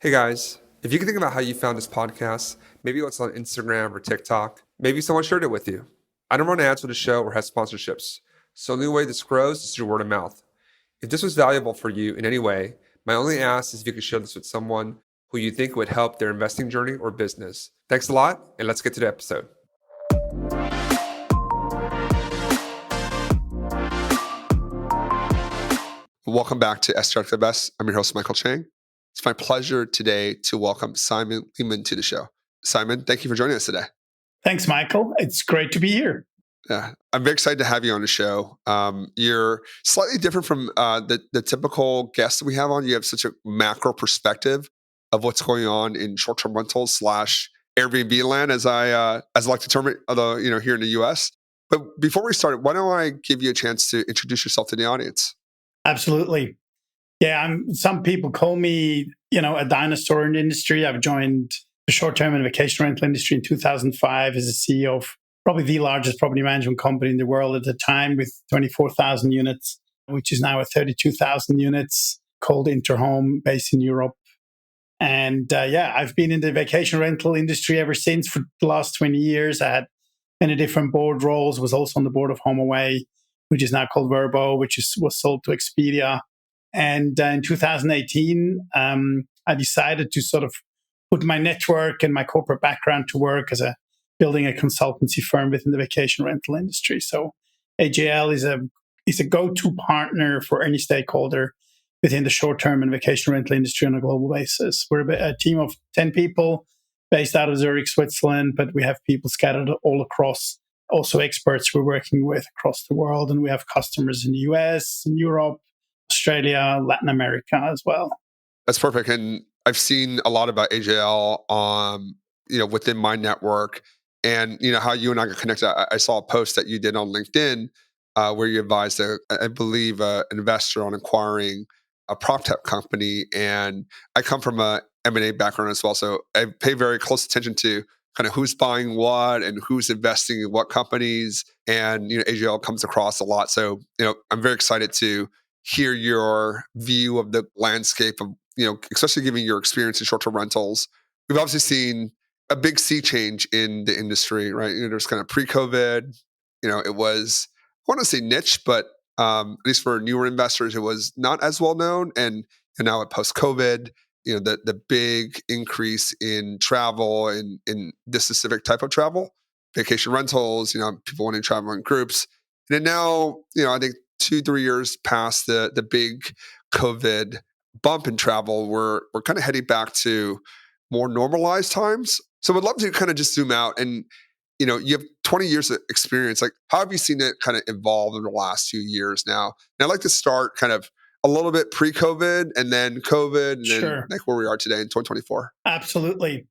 Hey guys, if you can think about how you found this podcast, maybe it's on Instagram or TikTok, maybe someone shared it with you. I don't run ads for the show or have sponsorships, so the only way this grows is through word of mouth. If this was valuable for you in any way, my only ask is if you could share this with someone who you think would help their investing journey or business. Thanks a lot, and let's get to the episode. Welcome back to STR the Best. I'm your host, Michael Chang. It's my pleasure today to welcome Simon Lehmann to the show. Simon, thank you for joining us today. Thanks, Michael. It's great to be here. Yeah, I'm very excited to have you on the show. You're slightly different from the typical guests that we have on. You have such a macro perspective of what's going on in short-term rentals slash Airbnb land, as I like to term it, although here in the U.S. But before we start, why don't I give you a chance to introduce yourself to the audience? Absolutely. Yeah, some people call me, a dinosaur in the industry. I've joined the short-term and vacation rental industry in 2005 as a CEO of probably the largest property management company in the world at the time, with 24,000 units, which is now at 32,000 units, called Interhome, based in Europe. And I've been in the vacation rental industry ever since for the last 20 years. I had many different board roles, was also on the board of HomeAway, which is now called Verbo, was sold to Expedia. And in 2018, I decided to sort of put my network and my corporate background to work as building a consultancy firm within the vacation rental industry. So AJL is a go-to partner for any stakeholder within the short-term and vacation rental industry on a global basis. We're a team of 10 people based out of Zurich, Switzerland, but we have people scattered all across, also experts we're working with across the world. And we have customers in the US, in Europe, Australia, Latin America as well. That's perfect. And I've seen a lot about AJL within my network, and how you and I got connected. I saw a post that you did on LinkedIn where you advised, I believe, an investor on acquiring a prop tech company. And I come from a M&A background as well, so I pay very close attention to kind of who's buying what and who's investing in what companies. And AJL comes across a lot. So I'm very excited to hear your view of the landscape of, especially given your experience in short-term rentals. We've obviously seen a big sea change in the industry, right? There's kind of pre-COVID, it was, I want to say niche, but at least for newer investors, it was not as well known. And now at post-COVID, the big increase in travel and in this specific type of travel, vacation rentals, people wanting to travel in groups. And then now, I think 2-3 years past the big COVID bump in travel, we're kind of heading back to more normalized times. So I'd love to kind of just zoom out and, you have 20 years of experience. Like, how have you seen it kind of evolve in the last few years now? And I'd like to start kind of a little bit pre-COVID and then COVID and then like where we are today in 2024. Absolutely.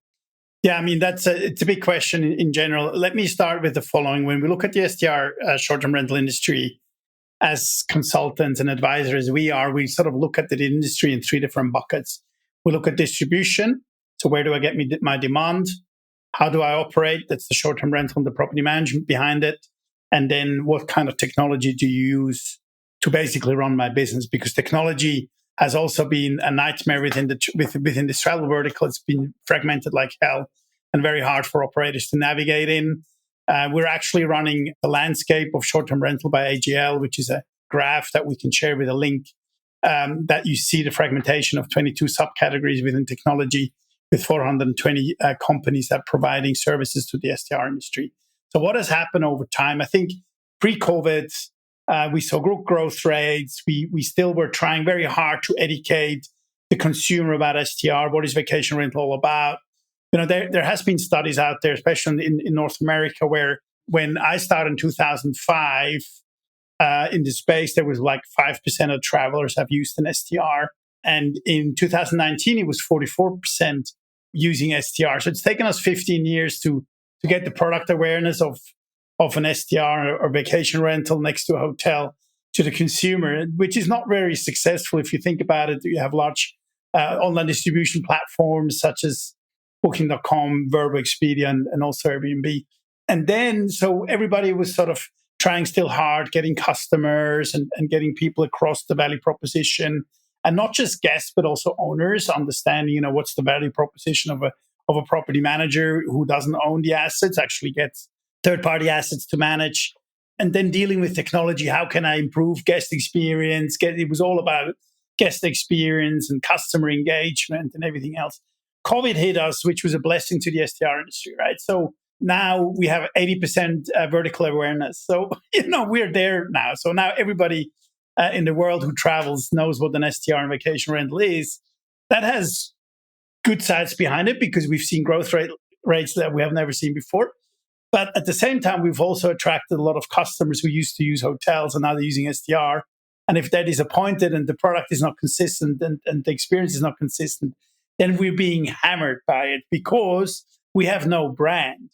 Yeah, it's a big question in general. Let me start with the following. When we look at the STR short-term rental industry, as consultants and advisors, we sort of look at the industry in three different buckets. We look at distribution. So where do I get my demand? How do I operate? That's the short-term rental and the property management behind it. And then what kind of technology do you use to basically run my business? Because technology has also been a nightmare within this travel vertical. It's been fragmented like hell and very hard for operators to navigate in. We're actually running the landscape of short-term rental by AGL, which is a graph that we can share with a link, that you see the fragmentation of 22 subcategories within technology, with 420 companies that are providing services to the STR industry. So what has happened over time? I think pre-COVID, we saw group growth rates. We still were trying very hard to educate the consumer about STR. What is vacation rental all about? There has been studies out there, especially in North America, where when I started in 2005 in the space, there was like 5% of travelers have used an STR. And in 2019, it was 44% using STR. So it's taken us 15 years to get the product awareness of an STR or vacation rental next to a hotel to the consumer, which is not very successful. If you think about it, you have large online distribution platforms such as Booking.com, Verbo, Expedia, and also Airbnb. And then, so everybody was sort of trying still hard, getting customers and getting people across the value proposition and not just guests, but also owners understanding, what's the value proposition of a property manager who doesn't own the assets, actually gets third-party assets to manage, and then dealing with technology. How can I improve guest experience? It was all about guest experience and customer engagement and everything else. COVID hit us, which was a blessing to the STR industry, right? So now we have 80% vertical awareness. So, we're there now. So now everybody in the world who travels knows what an STR and vacation rental is. That has good sides behind it because we've seen rates that we have never seen before. But at the same time, we've also attracted a lot of customers who used to use hotels and now they're using STR. And if they're disappointed and the product is not consistent and the experience is not consistent, then we're being hammered by it because we have no brand.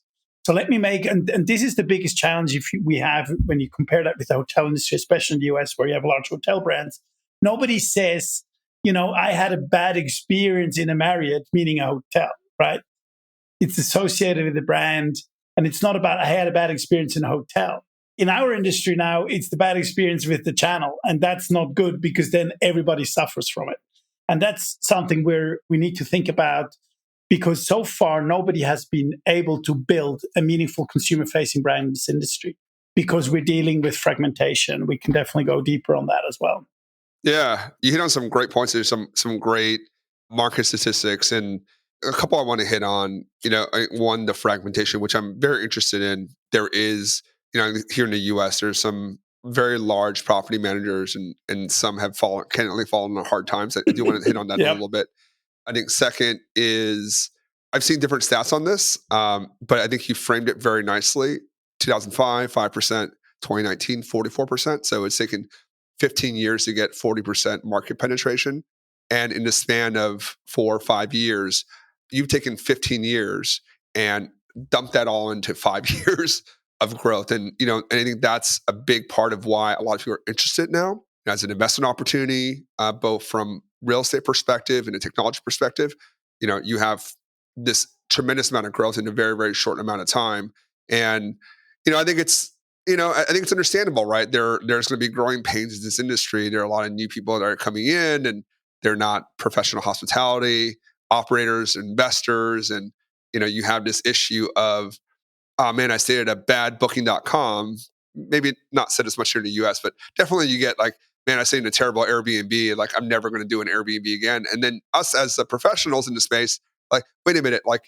So let me and this is the biggest challenge we have when you compare that with the hotel industry, especially in the US where you have large hotel brands. Nobody says, I had a bad experience in a Marriott, meaning a hotel, right? It's associated with the brand. And it's not about, I had a bad experience in a hotel. In our industry now, it's the bad experience with the channel. And that's not good because then everybody suffers from it. And that's something we need to think about because so far nobody has been able to build a meaningful consumer-facing brand in this industry because we're dealing with fragmentation. We can definitely go deeper on that as well. Yeah, you hit on some great points. There's some great market statistics, and a couple I want to hit on. One, the fragmentation, which I'm very interested in. There is, here in the U.S., there's some very large property managers, and some have candidly fallen on hard times. I do want to hit on that a Yep. little bit. I think second is I've seen different stats on this, but I think you framed it very nicely. 2005, 5%, 2019, 44%. So it's taken 15 years to get 40% market penetration. And in the span of 4 or 5 years, you've taken 15 years and dumped that all into 5 years of growth. And, I think that's a big part of why a lot of people are interested now as an investment opportunity, both from real estate perspective and a technology perspective. You have this tremendous amount of growth in a very, very short amount of time. And, I think it's understandable, right? There's going to be growing pains in this industry. There are a lot of new people that are coming in and they're not professional hospitality operators, investors. And, you have this issue of, oh man, I stayed at a bad booking.com. Maybe not said as much here in the US, but definitely you get like, man, I stayed in a terrible Airbnb. Like, I'm never going to do an Airbnb again. And then us as the professionals in the space, like, wait a minute, like,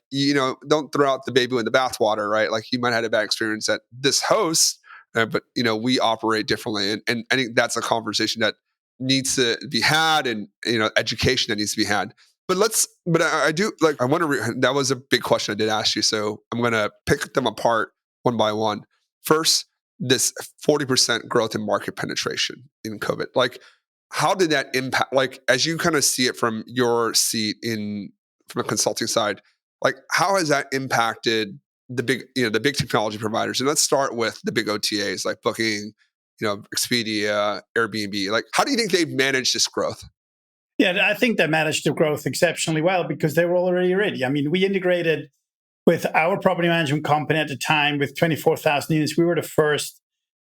don't throw out the baby with the bathwater, right? Like, you might have had a bad experience at this host, but, we operate differently. And I think that's a conversation that needs to be had and, education that needs to be had. But I do like, I want to, that was a big question I did ask you. So I'm going to pick them apart one by one. First, this 40% growth in market penetration in COVID. Like, how did that impact, like, as you kind of see it from your seat from a consulting side, like, how has that impacted the big technology providers? And let's start with the big OTAs like Booking, Expedia, Airbnb. Like, how do you think they've managed this growth? Yeah, I think they managed the growth exceptionally well because they were already ready. I mean, we integrated with our property management company at the time with 24,000 units. We were the first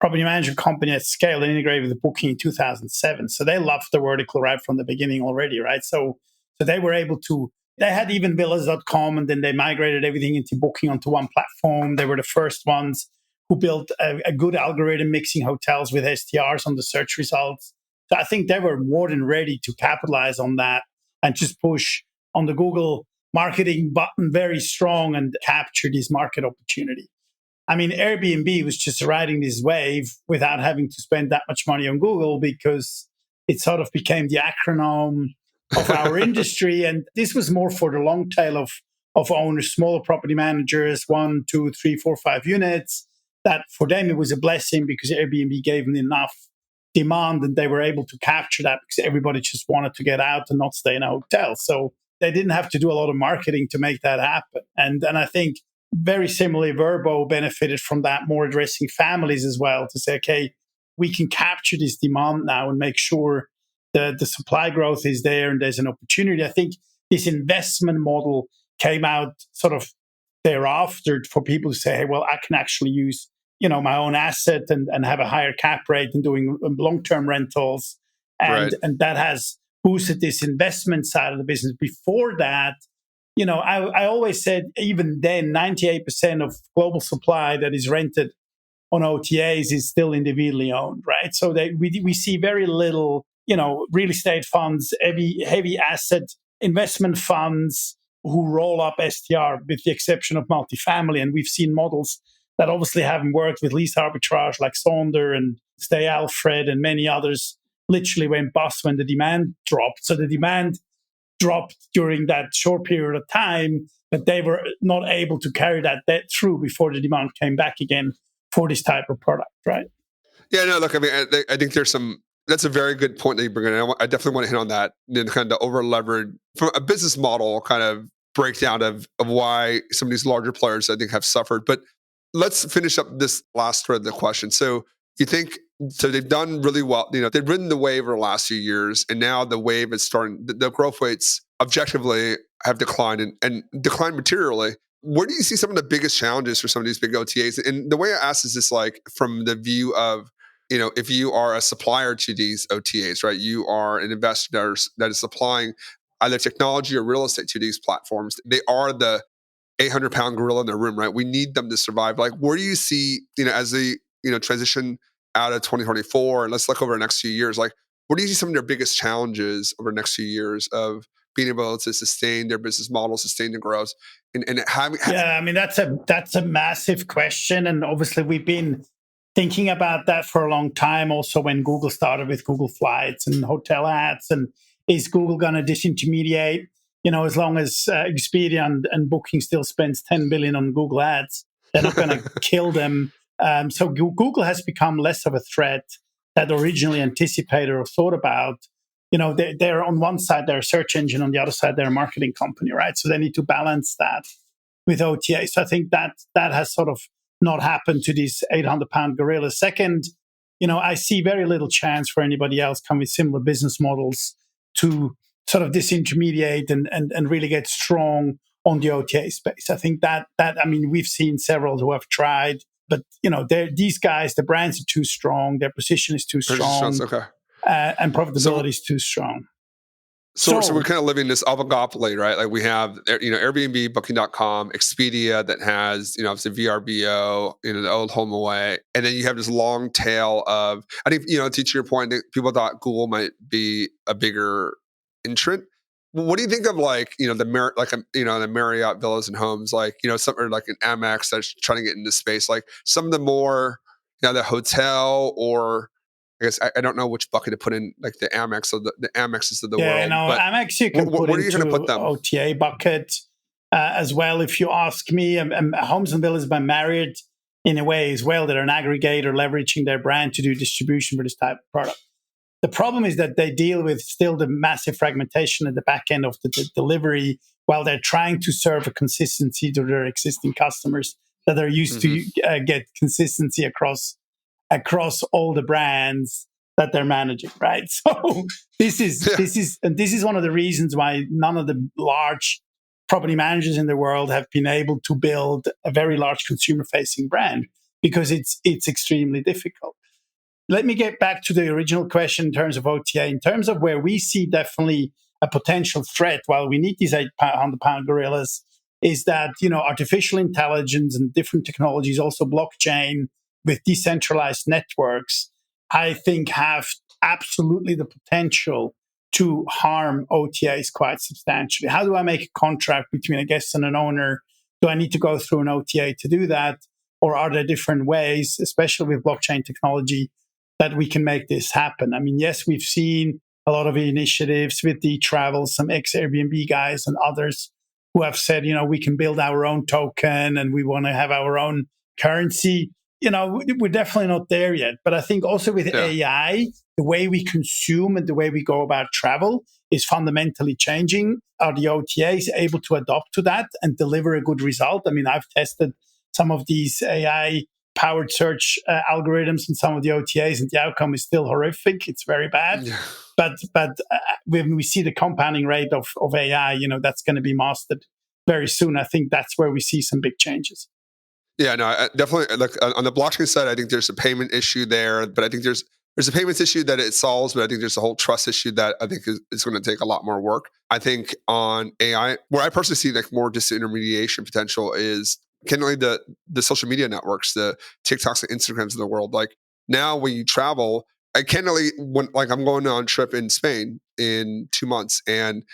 property management company at scale that integrated with Booking in 2007. So they loved the vertical right from the beginning already, right? So they were able to, they had even villas.com and then they migrated everything into Booking onto one platform. They were the first ones who built a good algorithm mixing hotels with STRs on the search results. So I think they were more than ready to capitalize on that and just push on the Google marketing button very strong and capture this market opportunity. I mean, Airbnb was just riding this wave without having to spend that much money on Google because it sort of became the acronym of our industry. And this was more for the long tail of owners, smaller property managers, 1, 2, 3, 4, 5 units. That for them, it was a blessing because Airbnb gave them enough demand and they were able to capture that because everybody just wanted to get out and not stay in a hotel. So they didn't have to do a lot of marketing to make that happen. And I think very similarly, Verbo benefited from that, more addressing families as well to say, okay, we can capture this demand now and make sure that the supply growth is there and there's an opportunity. I think this investment model came out sort of thereafter for people to say, hey, well, I can actually use my own asset and have a higher cap rate than doing long-term rentals. Right. And that has boosted this investment side of the business. Before that, I always said, even then, 98% of global supply that is rented on OTAs is still individually owned, right? So that we see very little, real estate funds, heavy asset investment funds who roll up STR, with the exception of multifamily. And we've seen models that obviously haven't worked with lease arbitrage, like Sonder and Stay Alfred and many others, literally went bust when the demand dropped. So the demand dropped during that short period of time, but they were not able to carry that debt through before the demand came back again for this type of product, right? Yeah, no, look, I mean, I think there's some. That's a very good point that you bring in. I definitely want to hit on that. Kind of over leveraged from a business model kind of breakdown of why some of these larger players I think have suffered. But let's finish up this last thread of the question. So you think so? They've done really well. They've ridden the wave over the last few years, and now the wave is starting. The growth rates objectively have declined and declined materially. Where do you see some of the biggest challenges for some of these big OTAs? And the way I ask is this, like from the view of, if you are a supplier to these OTAs, right? You are an investor that is supplying either technology or real estate to these platforms. They are the 800-pound gorilla in the room, right? We need them to survive. Like, where do you see, as they, transition out of 2024, and let's look over the next few years, like, what do you see some of their biggest challenges over the next few years of being able to sustain their business model, sustain the growth, and having? Yeah, I mean, that's a massive question, and obviously we've been thinking about that for a long time. Also, when Google started with Google Flights and hotel ads, and is Google going to disintermediate? As long as Expedia and Booking still spends 10 billion on Google ads, they're not going to kill them. So Google has become less of a threat than originally anticipated or thought about. They're on one side, they're a search engine, on the other side, they're a marketing company, right? So they need to balance that with OTA. So I think that has sort of not happened to these 800-pound gorillas. Second, I see very little chance for anybody else come with similar business models to sort of disintermediate and really get strong on the OTA space. I think that I mean, we've seen several who have tried, but these guys, the brands are too strong, their position is too strong, Okay. And So profitability is too strong. So we're kind of living this oligopoly, right? Like we have, Airbnb, Booking.com, Expedia that has, obviously VRBO, the old HomeAway. And then you have this long tail of, I think, to your point, that people thought Google might be a bigger entrant. What do you think of like, the Marriott Villas and Homes, like, some, or like an Amex that's trying to get into space, like some of the more, the hotel, or I guess I don't know which bucket to put in, like the Amex or the Amexes of the Yeah, world. But Amex you can put where are you going to into put them? OTA bucket as well. If you ask me, Homes and Villas by Marriott, in a way as well, they're an aggregator leveraging their brand to do distribution for this type of product. The problem is that they deal with still the massive fragmentation at the back end of the delivery, while they're trying to serve a consistency to their existing customers that are used to get consistency across all the brands that they're managing, right? So this is one of the reasons why none of the large property managers in the world have been able to build a very large consumer-facing brand, because it's extremely difficult. Let me get back to the original question in terms of OTA. In terms of where we see definitely a potential threat, while we need these 800-pound gorillas, is that artificial intelligence and different technologies, also blockchain with decentralized networks, I think have absolutely the potential to harm OTAs quite substantially. How do I make a contract between a guest and an owner? Do I need to go through an OTA to do that? Or are there different ways, especially with blockchain technology, that we can make this happen? I mean, yes, we've seen a lot of initiatives with the travel, some ex-Airbnb guys and others who have said, we can build our own token and we want to have our own currency. We're definitely not there yet. But I think also with AI, the way we consume and the way we go about travel is fundamentally changing. Are the OTAs able to adopt to that and deliver a good result? I mean, I've tested some of these AI powered search algorithms and some of the OTAs, and the outcome is still horrific. It's very bad. Yeah. But when we see the compounding rate of AI, that's going to be mastered very soon. I think that's where we see some big changes. Yeah, no, definitely. Look, on the blockchain side, I think there's a payment issue there, but I think there's there's a payments issue that it solves, but I think there's a whole trust issue that I think is going to take a lot more work. I think on AI, where I personally see like more disintermediation potential is candidly the social media networks, the TikToks and Instagrams of the world. Like now when you travel, I candidly when like I'm going on a trip in Spain in 2 months, and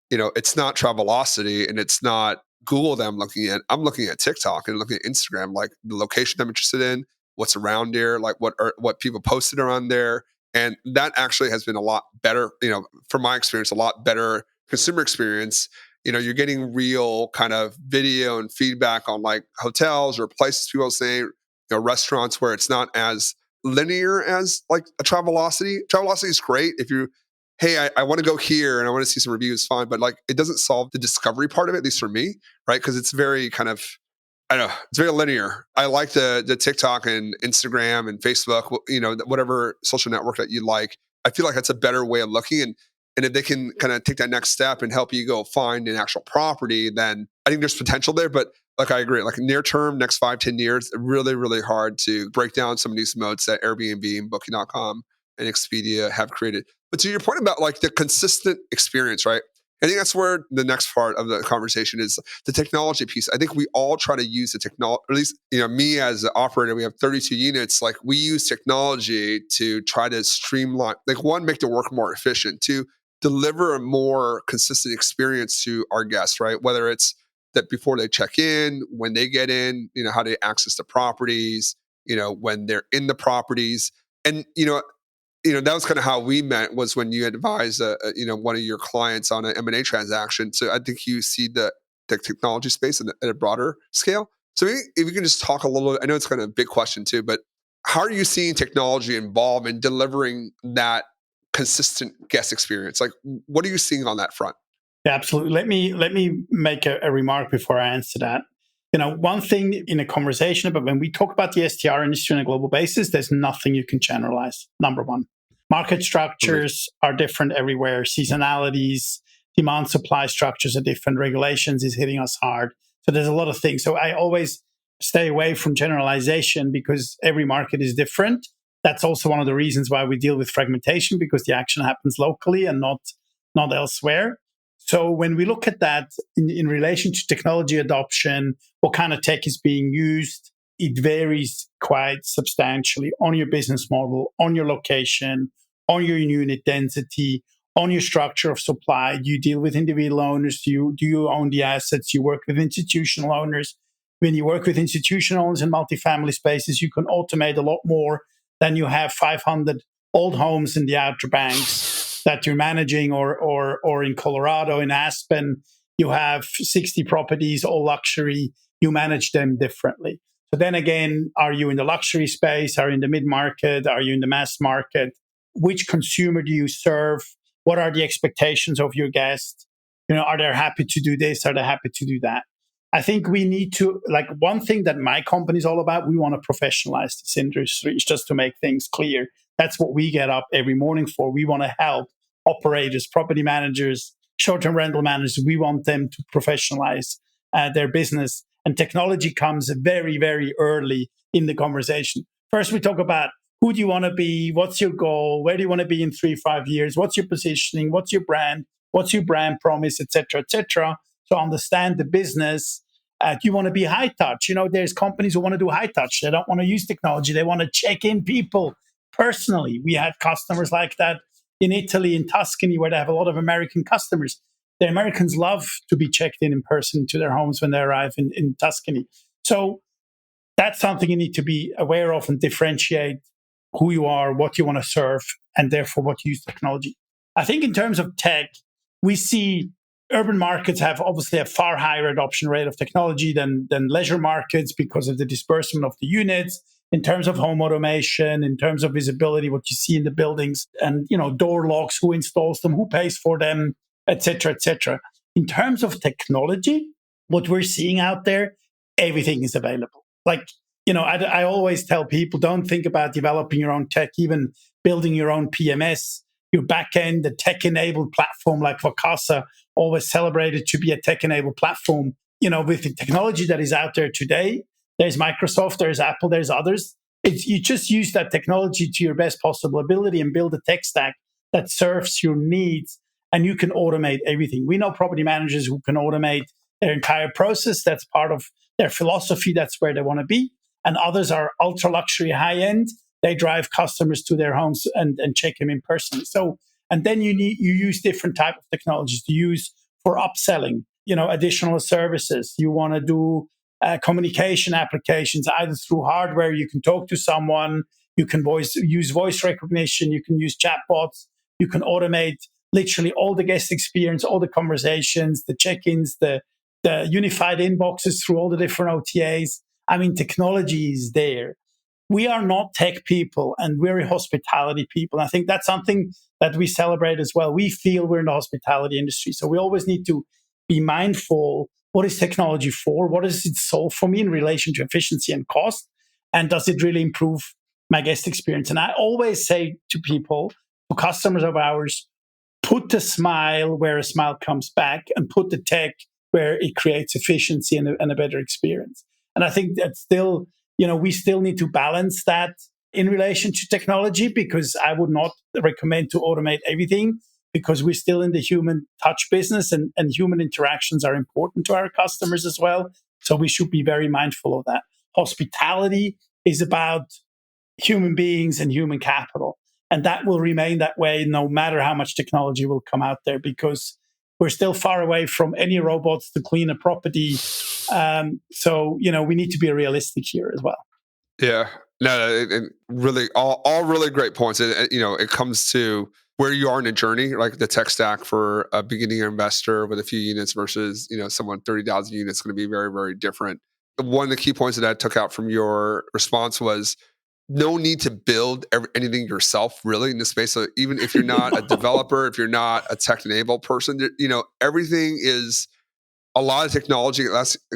it's not Travelocity and it's not Google that I'm looking at. I'm looking at TikTok and looking at Instagram, like the location I'm interested in, what's around there, like what people posted around there. And that actually has been a lot better, from my experience, a lot better consumer experience. You're getting real kind of video and feedback on like hotels or places people say, restaurants where it's not as linear as like a Travelocity. Travelocity is great if you hey, I want to go here and I want to see some reviews, fine. But like, it doesn't solve the discovery part of it, at least for me, right? Because it's very kind of, I don't know, it's very linear. I like the TikTok and Instagram and Facebook, whatever social network that you like. I feel like that's a better way of looking. And if they can kind of take that next step and help you go find an actual property, then I think there's potential there. But like I agree, like near term, next 5, 10 years, really, really hard to break down some of these modes that Airbnb and Booking.com and Expedia have created. But to your point about like the consistent experience, right? I think that's where the next part of the conversation is the technology piece. I think we all try to use the technology, at least, me as an operator, we have 32 units. Like we use technology to try to streamline, like one, make the work more efficient, two, deliver a more consistent experience to our guests, right? Whether it's that before they check in, when they get in, how they access the properties, when they're in the properties. And, that was kind of how we met was when you advised, one of your clients on an M&A transaction. So I think you see the technology space at a broader scale. So maybe if you can just talk a little, I know it's kind of a big question too, but how are you seeing technology involved in delivering that consistent guest experience? Like, what are you seeing on that front? Yeah, absolutely. Let me make a remark before I answer that. One thing in a conversation about when we talk about the STR industry on a global basis, there's nothing you can generalize. Number one, market Agreed. structures are different everywhere. Seasonalities, demand supply structures are different. Regulations is hitting us hard. So there's a lot of things. So I always stay away from generalization because every market is different. That's also one of the reasons why we deal with fragmentation, because the action happens locally and not elsewhere. So when we look at that in relation to technology adoption, what kind of tech is being used, it varies quite substantially on your business model, on your location, on your unit density, on your structure of supply. Do you deal with individual owners? Do you own the assets? You work with institutional owners. When you work with institutional owners in multifamily spaces, you can automate a lot more than you have 500 old homes in the Outer Banks that you're managing, or in Colorado, in Aspen, you have 60 properties, all luxury. You manage them differently. So then again, are you in the luxury space? Are you in the mid market? Are you in the mass market? Which consumer do you serve? What are the expectations of your guests? Are they happy to do this? Are they happy to do that? I think we need to, like, one thing that my company is all about, we want to professionalize this industry, just to make things clear. That's what we get up every morning for. We want to help operators, property managers, short-term rental managers. We want them to professionalize their business. And technology comes very, very early in the conversation. First, we talk about who do you want to be? What's your goal? Where do you want to be in 3, 5 years? What's your positioning? What's your brand? What's your brand promise, et cetera, et cetera. So understand the business. Do you want to be high touch? There's companies who want to do high touch. They don't want to use technology. They want to check in people personally. We had customers like that in Italy, in Tuscany, where they have a lot of American customers. The Americans love to be checked in person to their homes when they arrive in Tuscany. So that's something you need to be aware of and differentiate who you are, what you want to serve, and therefore what you use technology. I think in terms of tech, we see urban markets have obviously a far higher adoption rate of technology than leisure markets because of the disbursement of the units, in terms of home automation, in terms of visibility, what you see in the buildings, and door locks, who installs them, who pays for them, etc., etc. In terms of technology, what we're seeing out there, everything is available. Like, I always tell people, don't think about developing your own tech, even building your own PMS, your backend, the tech-enabled platform like Vacasa, always celebrated to be a tech-enabled platform. With the technology that is out there today, there's Microsoft, there's Apple, there's others. You just use that technology to your best possible ability and build a tech stack that serves your needs, and you can automate everything. We know property managers who can automate their entire process. That's part of their philosophy. That's where they want to be. And others are ultra luxury, high end. They drive customers to their homes and check them in person. So, and then you use different type of technologies to use for upselling, additional services. You want to do communication applications, either through hardware. You can talk to someone. You can use voice recognition. You can use chatbots. You can automate literally all the guest experience, all the conversations, the check-ins, the unified inboxes through all the different OTAs. I mean, technology is there. We are not tech people, and we're hospitality people. I think that's something that we celebrate as well. We feel we're in the hospitality industry, so we always need to be mindful. What is technology for? What does it solve for me in relation to efficiency and cost? And does it really improve my guest experience? And I always say to people, to customers of ours, put the smile where a smile comes back, and put the tech where it creates efficiency and a better experience. And I think that still, we still need to balance that in relation to technology, because I would not recommend to automate everything, because we're still in the human touch business, and human interactions are important to our customers as well. So we should be very mindful of that. Hospitality is about human beings and human capital. And that will remain that way no matter how much technology will come out there, because we're still far away from any robots to clean a property. So, we need to be realistic here as well. Yeah. No, really, all really great points. It comes to where you are in a journey, like the tech stack for a beginning investor with a few units versus, someone 30,000 units, going to be very, very different. One of the key points that I took out from your response was no need to build anything yourself, really, in this space. So even if you're not a developer, if you're not a tech-enabled person, everything is a lot of technology,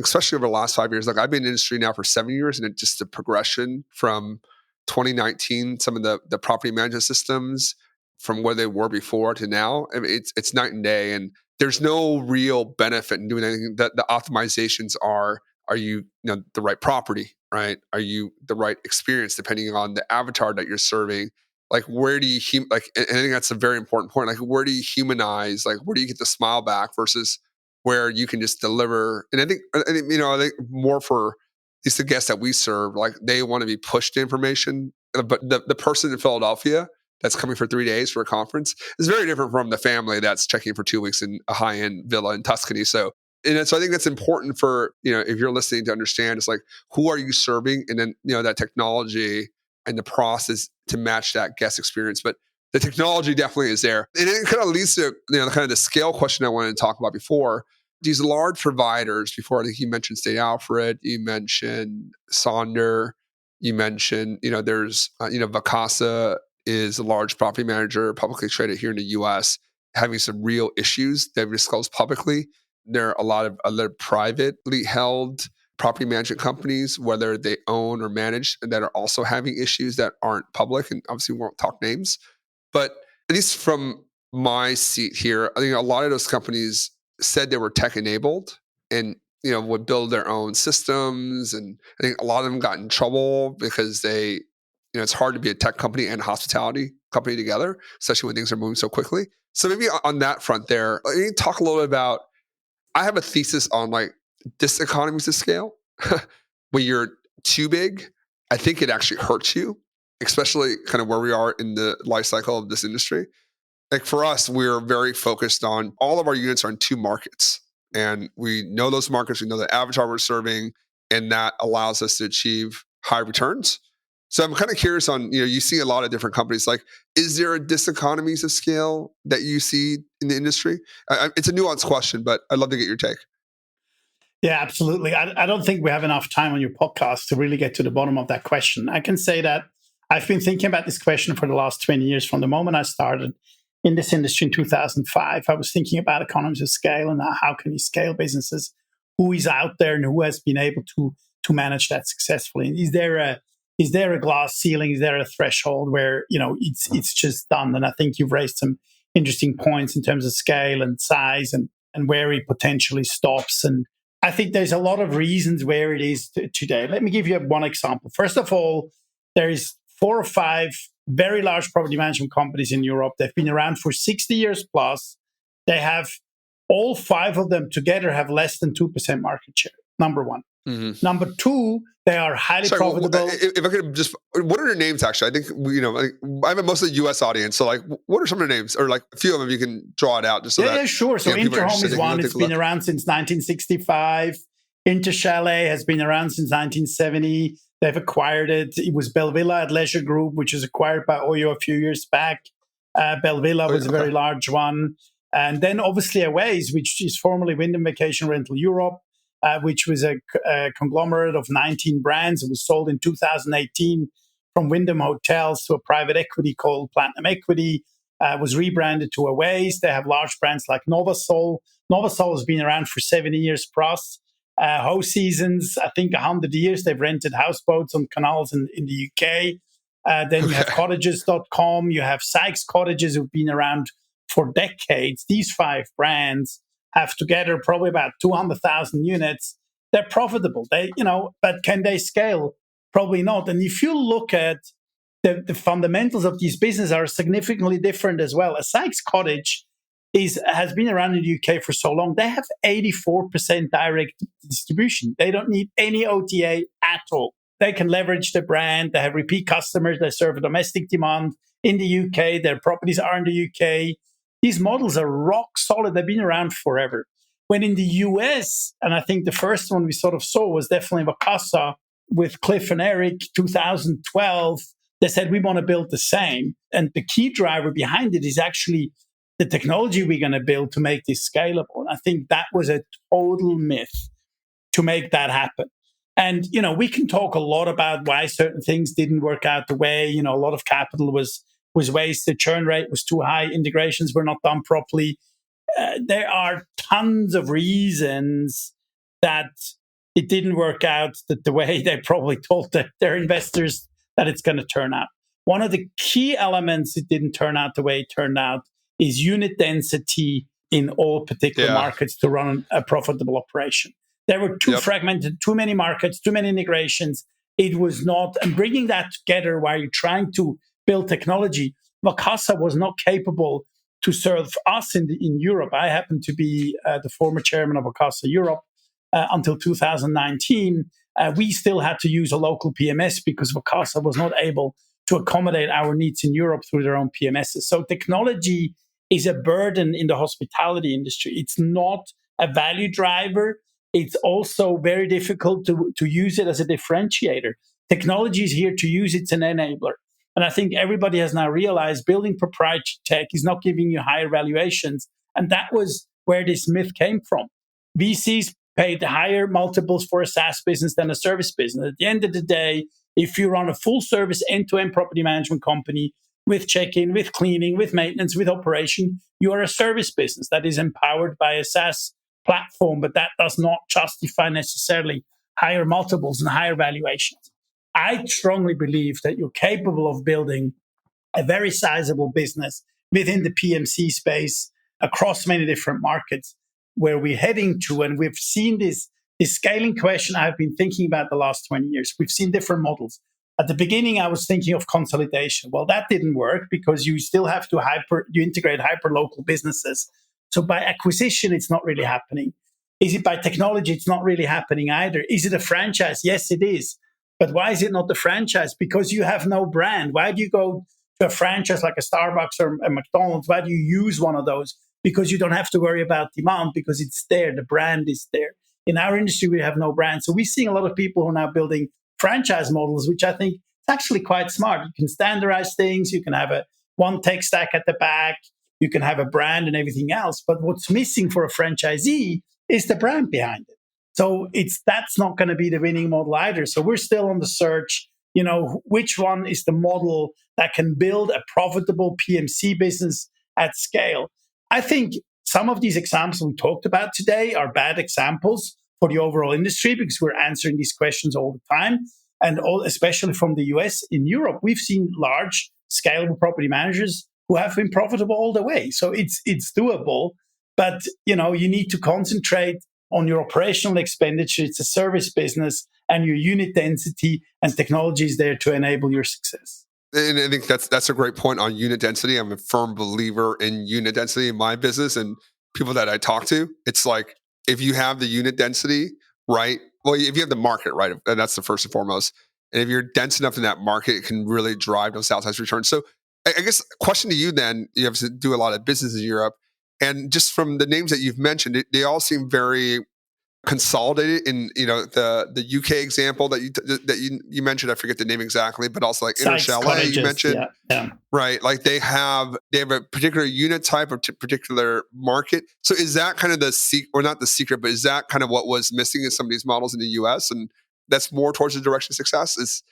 especially over the last 5 years. Like, I've been in the industry now for 7 years, and it's just the progression from 2019, some of the property management systems from where they were before to now. I mean, it's night and day, and there's no real benefit in doing anything. That the optimizations are you, the right property, right? Are you the right experience depending on the avatar that you're serving? Like, where do you and I think that's a very important point. Like, where do you humanize? Like, where do you get the smile back versus where you can just deliver? And I think more for at least the guests that we serve, like, they want to be pushed information. But the person in Philadelphia that's coming for 3 days for a conference is very different from the family that's checking for 2 weeks in a high-end villa in Tuscany. So I think that's important for, if you're listening, to understand, it's like, who are you serving? And then, that technology and the process to match that guest experience. But the technology definitely is there. And it kind of leads to, kind of the scale question I wanted to talk about before. These large providers, before, I think you mentioned State Alfred, you mentioned Sonder, you mentioned, there's, Vacasa is a large property manager, publicly traded here in the US, having some real issues they've disclosed publicly. There are a lot of other privately held property management companies, whether they own or manage, that are also having issues that aren't public. And obviously, we won't talk names. But at least from my seat here, I think a lot of those companies said they were tech enabled and, would build their own systems. And I think a lot of them got in trouble because it's hard to be a tech company and a hospitality company together, especially when things are moving so quickly. So maybe on that front there, can you talk a little bit about, I have a thesis on, like, diseconomies of scale. When you're too big, I think it actually hurts you, especially kind of where we are in the life cycle of this industry. Like, for us, we're very focused on, all of our units are in 2 markets, and we know those markets, we know the avatar we're serving, and that allows us to achieve high returns. So I'm kind of curious on, you see a lot of different companies. Like, is there a diseconomies of scale that you see in the industry? It's a nuanced question, but I'd love to get your take. Yeah, absolutely. I don't think we have enough time on your podcast to really get to the bottom of that question. I can say that I've been thinking about this question for the last 20 years. From the moment I started in this industry in 2005, I was thinking about economies of scale and how can you scale businesses, who is out there and who has been able to manage that successfully. And is there a glass ceiling? Is there a threshold where it's just done? And I think you've raised some interesting points in terms of scale and size and where it potentially stops. And I think there's a lot of reasons where it is today. Let me give you one example. First of all, there is 4 or 5 very large property management companies in Europe. They've been around for 60 years plus. They have all 5 of them together have less than 2% market share. Number one. Mhm. Number two, they are highly Sorry, profitable. if I could just, what are their names? Actually, I think like, I have a mostly U.S. audience, so like, what are some of their names, or like a few of them you can draw it out, just so Yeah, that yeah, sure. So people are Interhome interested. is They can go one. take It's a been look. around since 1965. Interchalet has been around since 1970. They've acquired it. It was Belvilla at Leisure Group, which was acquired by Oyo a few years back. Belvilla Oh, was yeah, a okay. very large one. And then obviously Aways, which is formerly Wyndham Vacation Rental Europe, which was a conglomerate of 19 brands. It was sold in 2018 from Wyndham Hotels to a private equity called Platinum Equity. Was rebranded to Aways. They have large brands like Novasol. Novasol has been around for 70 years plus. House Seasons, I think 100 years. They've rented houseboats on canals in the UK. Then you have Okay. cottages.com. You have Sykes Cottages, who've been around for decades. These 5 brands have together probably about 200,000 units. They're profitable. But can they scale? Probably not. And if you look at the fundamentals of these businesses are significantly different as well. A Sykes Cottage has been around in the UK for so long. They have 84% direct distribution. They don't need any OTA at all. They can leverage the brand. They have repeat customers. They serve a domestic demand in the UK. Their properties are in the UK. These models are rock solid. They've been around forever. When in the US, and I think the first one we sort of saw was definitely Vacasa with Cliff and Eric, 2012. They said, we want to build the same. And the key driver behind it is actually the technology we're going to build to make this scalable. And I think that was a total myth to make that happen. And, we can talk a lot about why certain things didn't work out the way, a lot of capital was wasted, churn rate was too high, integrations were not done properly. There are tons of reasons that it didn't work out the way they probably told their investors that it's going to turn out. One of the key elements it didn't turn out the way it turned out is unit density in all particular Yeah. markets to run a profitable operation. There were too Yep. fragmented, too many markets, too many integrations. It was not, and bringing that together while you're trying to build technology, Vacasa was not capable to serve us in Europe. I happen to be the former chairman of Vacasa Europe until 2019. We still had to use a local PMS because Vacasa was not able to accommodate our needs in Europe through their own PMSs. So technology is a burden in the hospitality industry. It's not a value driver. It's also very difficult to use it as a differentiator. Technology is here to use it as an enabler. And I think everybody has now realized building proprietary tech is not giving you higher valuations. And that was where this myth came from. VCs paid higher multiples for a SaaS business than a service business. At the end of the day, if you run a full service end-to-end property management company with check-in, with cleaning, with maintenance, with operation, you are a service business that is empowered by a SaaS platform, but that does not justify necessarily higher multiples and higher valuations. I strongly believe that you're capable of building a very sizable business within the PMC space across many different markets where we're heading to. And we've seen this scaling question I've been thinking about the last 20 years. We've seen different models. At the beginning, I was thinking of consolidation. Well, that didn't work because you still have to integrate hyper local businesses. So by acquisition, it's not really happening. Is it by technology? It's not really happening either. Is it a franchise? Yes, it is. But why is it not the franchise? Because you have no brand. Why do you go to a franchise like a Starbucks or a McDonald's? Why do you use one of those? Because you don't have to worry about demand because it's there. The brand is there. In our industry, we have no brand. So we're seeing a lot of people who are now building franchise models, which I think is actually quite smart. You can standardize things. You can have one tech stack at the back. You can have a brand and everything else. But what's missing for a franchisee is the brand behind it. So that's not going to be the winning model either. So we're still on the search, which one is the model that can build a profitable PMC business at scale. I think some of these examples we talked about today are bad examples for the overall industry because we're answering these questions all the time. And especially from the US. In Europe, we've seen large scalable property managers who have been profitable all the way. So it's doable, but you need to concentrate on your operational expenditure. It's a service business and your unit density, and technology is there to enable your success. And I think that's a great point on unit density. I'm a firm believer in unit density in my business and people that I talk to. It's like if you have the unit density, right? Well, if you have the market, right, and that's the first and foremost. And if you're dense enough in that market, it can really drive those outsized returns. So I guess question to you then, you have to do a lot of business in Europe. And just from the names that you've mentioned, they all seem very consolidated in the UK example that you mentioned. I forget the name exactly, but also like Sykes Interchalet you cottages, mentioned, yeah. right? Like they have a particular unit type or particular market. So is that kind of the secret, or not the secret, but is that kind of what was missing in some of these models in the US? And that's more towards the direction of success is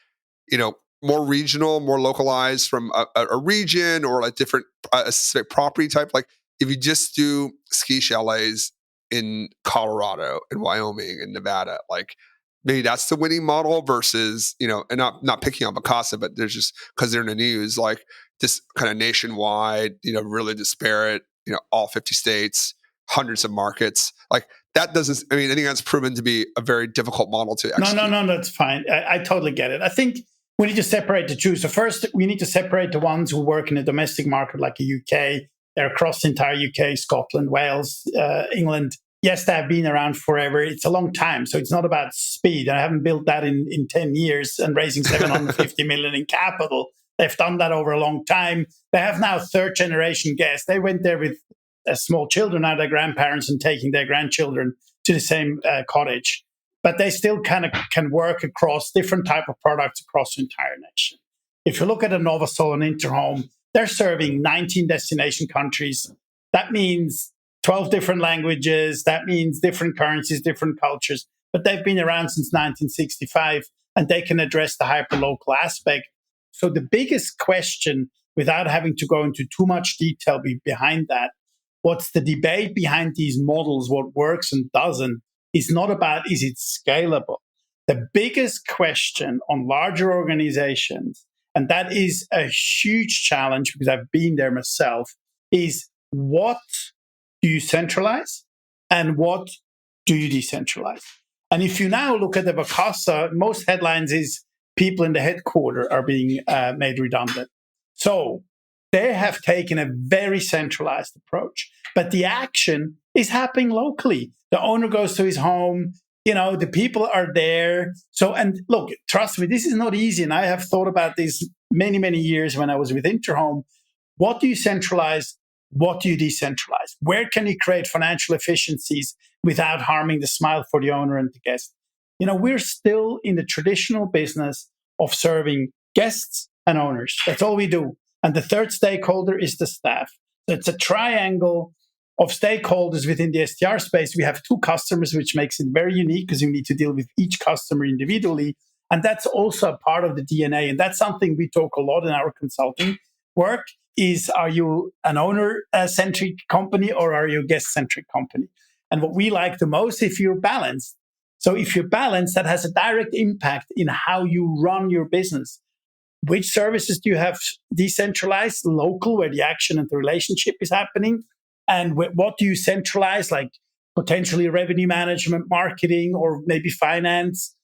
more regional, more localized from a region or a different a specific property type. Like if you just do ski chalets in Colorado and Wyoming and Nevada, like maybe that's the winning model versus, and not picking on Mikasa, but there's just because they're in the news, like this kind of nationwide, really disparate, all 50 states, hundreds of markets. Like that doesn't, I think that's proven to be a very difficult model to execute. No, that's fine. I totally get it. I think we need to separate the two. So first, we need to separate the ones who work in a domestic market like the UK. They're across the entire UK, Scotland, Wales, England. Yes, they have been around forever. It's a long time. So it's not about speed. I haven't built that in 10 years and raising 750 million in capital. They've done that over a long time. They have now third generation guests. They went there with small children, now their grandparents, and taking their grandchildren to the same cottage. But they still kind of can work across different type of products across the entire nation. If you look at a Novasol and Interhome, they're serving 19 destination countries. That means 12 different languages. That means different currencies, different cultures. But they've been around since 1965, and they can address the hyperlocal aspect. So the biggest question, without having to go into too much detail behind that, what's the debate behind these models, what works and doesn't, is not about is it scalable. The biggest question on larger organizations, and that is a huge challenge because I've been there myself, is what do you centralize and what do you decentralize? And if you now look at the Vacasa, most headlines is people in the headquarters are being made redundant. So they have taken a very centralized approach, but the action is happening locally. The owner goes to his home, the people are there. So, and look, trust me, this is not easy. And I have thought about this many, many years when I was with Interhome. What do you centralize? What do you decentralize? Where can you create financial efficiencies without harming the smile for the owner and the guest? We're still in the traditional business of serving guests and owners. That's all we do. And the third stakeholder is the staff. So it's a triangle of stakeholders within the STR space. We have two customers, which makes it very unique because you need to deal with each customer individually. And that's also a part of the DNA. And that's something we talk a lot in our consulting work is, are you an owner-centric company or are you a guest-centric company? And what we like the most, if you're balanced. So if you're balanced, that has a direct impact in how you run your business. Which services do you have decentralized, local, where the action and the relationship is happening? And what do you centralize, like potentially revenue management, marketing, or maybe finance,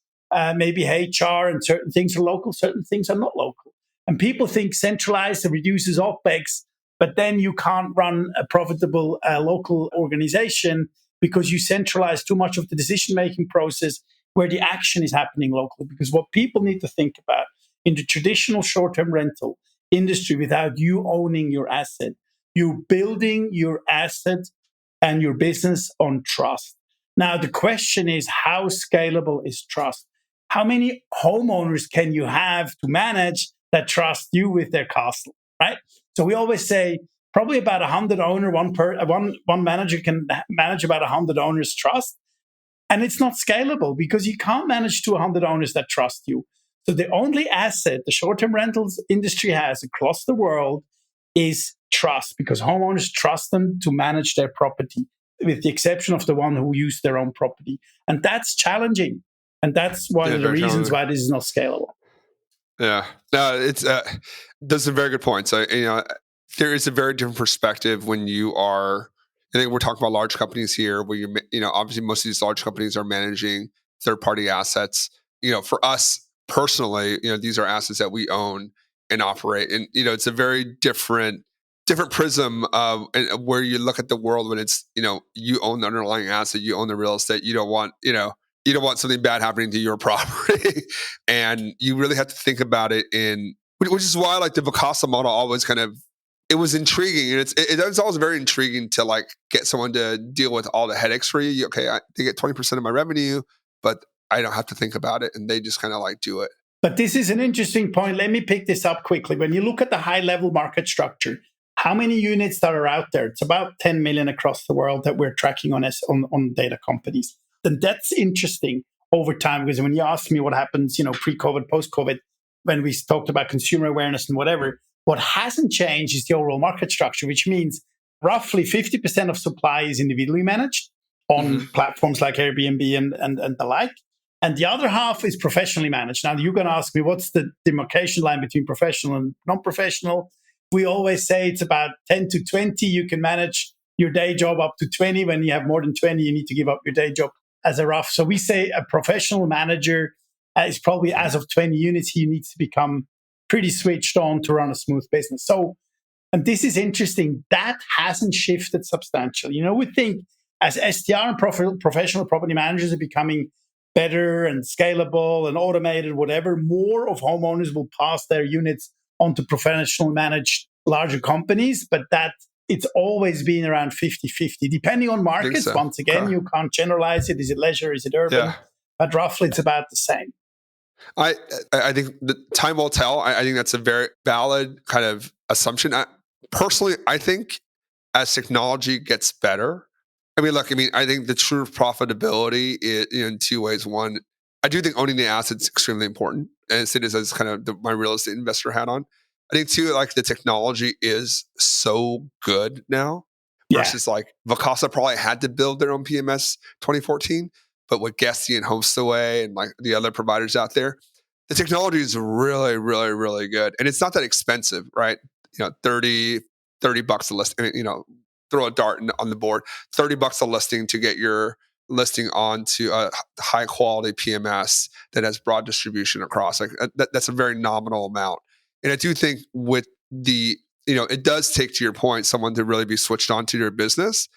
maybe HR, and certain things are local, certain things are not local. And people think centralized reduces OPEX, but then you can't run a profitable local organization because you centralize too much of the decision-making process where the action is happening locally. Because what people need to think about in the traditional short-term rental industry, without you owning your asset, you're building your asset and your business on trust. Now, the question is, how scalable is trust? How many homeowners can you have to manage that trust you with their castle, right? So we always say probably about 100 owner, one manager can manage about 100 owners' trust. And it's not scalable because you can't manage to 100 owners that trust you. So the only asset the short-term rentals industry has across the world is trust, because homeowners trust them to manage their property, with the exception of the one who use their own property. And that's challenging. And that's one of the reasons why this is not scalable. Yeah, no, it's those are very good points. There is a very different perspective when you are. I think we're talking about large companies here, where obviously most of these large companies are managing third-party assets. for us personally, these are assets that we own and operate, and it's a very different prism of where you look at the world when it's you own the underlying asset, you own the real estate. You don't want something bad happening to your property, and you really have to think about it which is why like the Vacasa model always kind of it was intriguing, and it's always very intriguing to like get someone to deal with all the headaches for you. Okay, they get 20% of my revenue, but I don't have to think about it, and they just kind of like do it. But this is an interesting point. Let me pick this up quickly. When you look at the high level market structure, how many units that are out there? It's about 10 million across the world that we're tracking on data companies. And that's interesting over time, because when you ask me what happens, pre-COVID, post-COVID, when we talked about consumer awareness and whatever, what hasn't changed is the overall market structure, which means roughly 50% of supply is individually managed on Hmm. platforms like Airbnb and the like. And the other half is professionally managed. Now, you're going to ask me, what's the demarcation line between professional and non-professional? We always say it's about 10 to 20. You can manage your day job up to 20. When you have more than 20, you need to give up your day job as a rough. So we say a professional manager is probably, as of 20 units, he needs to become pretty switched on to run a smooth business. So, and this is interesting, that hasn't shifted substantially. We think as STR and professional property managers are becoming better and scalable and automated, whatever, more of homeowners will pass their units onto professional managed larger companies, but that it's always been around 50-50, depending on I think markets. so. Once again, Okay. you can't generalize it. Is it leisure? Is it Yeah. urban? But roughly it's about the same. I I think the time will tell. I think that's a very valid kind of assumption. Personally, I think as technology gets better, I think the true profitability is in two ways. One, I do think owning the assets is extremely important, and it is as kind of my real estate investor hat on. I think too, like the technology is so good now Yeah. versus like Vacasa probably had to build their own PMS 2014, but with Guesty and HomestAway and like the other providers out there, the technology is really, really, really good, and it's not that expensive, right? 30 bucks a list. Throw a dart on the board. 30 bucks a listing to get your listing onto a high quality PMS that has broad distribution across. Like that's a very nominal amount. And I do think with it does take, to your point, someone to really be switched on to your business.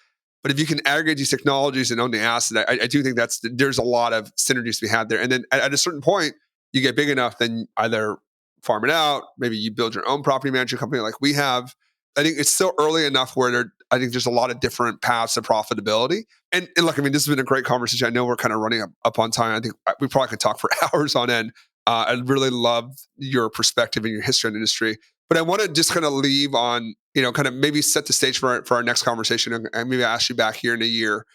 But if you can aggregate these technologies and own the asset, I do think there's a lot of synergies to be had there. And then at a certain point, you get big enough, then either farm it out, maybe you build your own property management company like we have. I think it's still early enough where I think there's a lot of different paths of profitability. And look, this has been a great conversation. I know we're kind of running up on time. I think we probably could talk for hours on end. I really love your perspective and your history in the industry. But I want to just kind of leave on, kind of maybe set the stage for our next conversation, and maybe ask you back here in a year.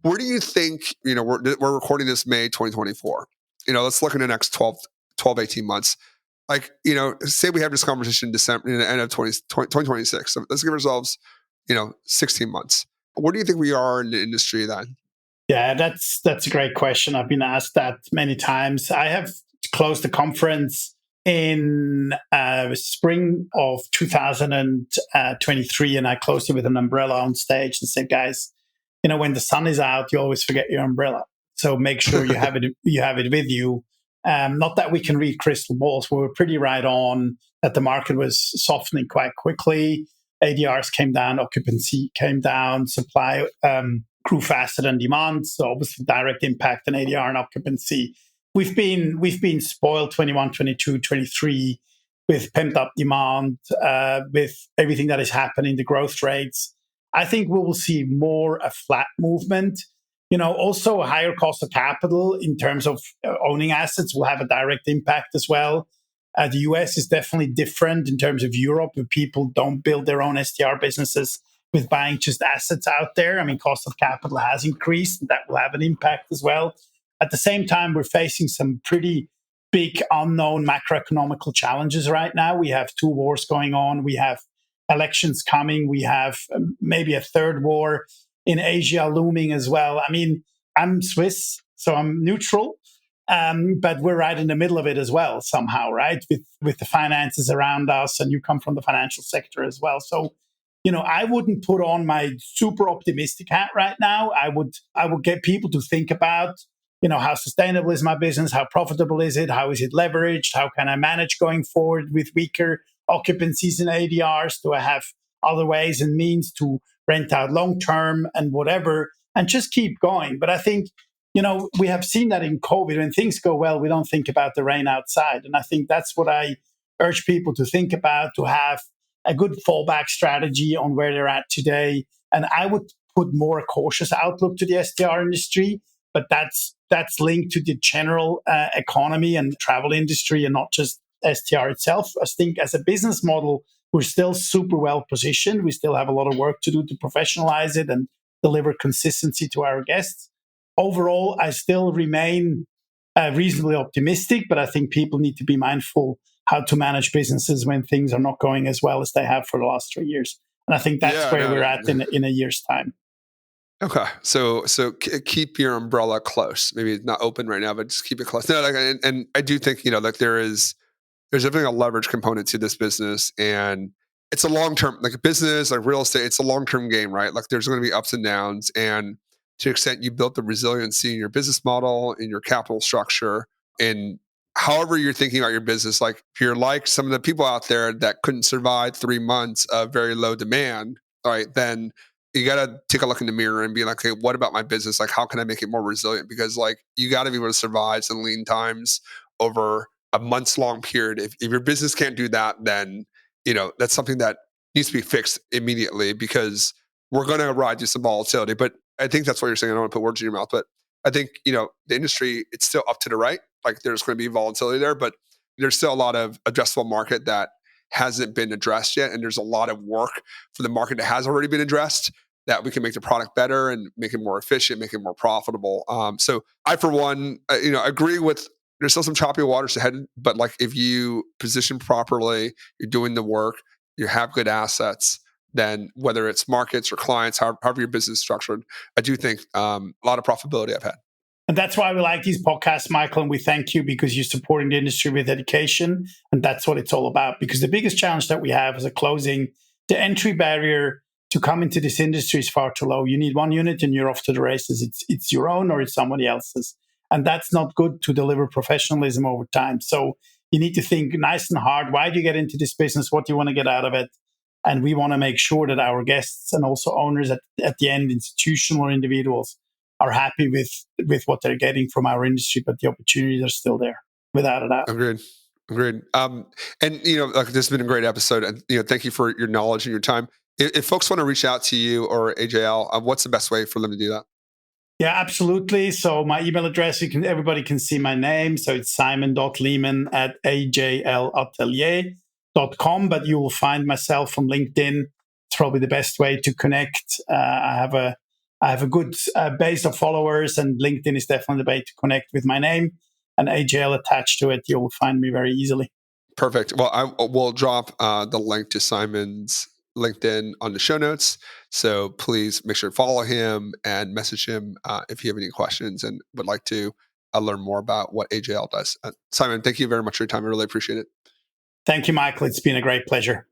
Where do you think, we're recording this May 2024. Let's look in the next 18 months. Like, say we have this conversation in December, in the end of 2026. So let's give ourselves, 16 months. Where do you think we are in the industry then? Yeah, that's a great question. I've been asked that many times. I have closed the conference in spring of 2023, and I closed it with an umbrella on stage and said, "Guys, when the sun is out, you always forget your umbrella. So make sure you have it. You have it with you. Not that we can read crystal balls. We were pretty right on that the market was softening quite quickly. ADRs came down, occupancy came down, supply grew faster than demand. So obviously direct impact on ADR and occupancy. We've been spoiled 21, 22, 23 with pent up demand, with everything that is happening, the growth rates. I think we will see more a flat movement. Also a higher cost of capital in terms of owning assets will have a direct impact as well. The US is definitely different in terms of Europe, where people don't build their own STR businesses with buying just assets out there. Cost of capital has increased. That will have an impact as well. At the same time, we're facing some pretty big unknown macroeconomical challenges right now. We have two wars going on. We have elections coming. We have maybe a third war in Asia looming as well. I'm Swiss, so I'm neutral, but we're right in the middle of it as well somehow, right? With the finances around us, and you come from the financial sector as well. So, I wouldn't put on my super optimistic hat right now. I would get people to think about how sustainable is my business? How profitable is it? How is it leveraged? How can I manage going forward with weaker occupancies and ADRs? Do I have other ways and means to rent out long term and whatever, and just keep going? But I think, we have seen that in COVID, when things go well, we don't think about the rain outside. And I think that's what I urge people to think about, to have a good fallback strategy on where they're at today. And I would put more cautious outlook to the STR industry, but that's linked to the general economy and travel industry, and not just STR itself. I think as a business model, we're still super well positioned. We still have a lot of work to do to professionalize it and deliver consistency to our guests. Overall, I still remain reasonably optimistic, but I think people need to be mindful how to manage businesses when things are not going as well as they have for the last 3 years. And I think that's Yeah, where we're no. at in a year's time. Okay, so keep your umbrella close. Maybe it's not open right now, but just keep it close. No, like, and I do think like there's definitely a leverage component to this business, and it's a long term, like a business, like real estate. It's a long term game, right? Like there's going to be ups and downs, and to the extent you built the resiliency in your business model, in your capital structure, and however you're thinking about your business, like if you're like some of the people out there that couldn't survive 3 months of very low demand, right? Then you got to take a look in the mirror and be like, okay, what about my business? Like, how can I make it more resilient? Because like you got to be able to survive some lean times over a months long period. If your business can't do that, then that's something that needs to be fixed immediately, because we're going to ride through some volatility. But I think that's what you're saying. I don't want to put words in your mouth, but I think the industry, it's still up to the right. Like there's going to be volatility there, but there's still a lot of addressable market that hasn't been addressed yet, and there's a lot of work for the market that has already been addressed, that we can make the product better and make it more efficient, make it more profitable. So I, for one, agree with, there's still some choppy waters ahead, but like if you position properly, you're doing the work, you have good assets, then whether it's markets or clients, however your business is structured, I do think a lot of profitability I've had. And that's why we like these podcasts, Michael. And we thank you because you're supporting the industry with education. And that's what it's all about. Because the biggest challenge that we have as a closing, the entry barrier to come into this industry is far too low. You need one unit and you're off to the races. It's your own or it's somebody else's. And that's not good to deliver professionalism over time. So you need to think nice and hard. Why do you get into this business? What do you want to get out of it? And we want to make sure that our guests and also owners at the end, institutional or individuals, are happy with what they're getting from our industry, but the opportunities are still there, without a doubt. Agreed. Agreed. And like this has been a great episode, and thank you for your knowledge and your time. If folks want to reach out to you or AJL, what's the best way for them to do that? Yeah, absolutely. So my email address, everybody can see my name. So it's simon.lehmann@ajlatelier.com, but you will find myself from LinkedIn. It's probably the best way to connect. I have a good base of followers, and LinkedIn is definitely the way to connect with my name. And AJL attached to it, you'll find me very easily. Perfect. Well, I will drop the link to Simon's LinkedIn on the show notes. So please make sure to follow him and message him if you have any questions and would like to learn more about what AJL does. Simon, thank you very much for your time. I really appreciate it. Thank you, Michael. It's been a great pleasure.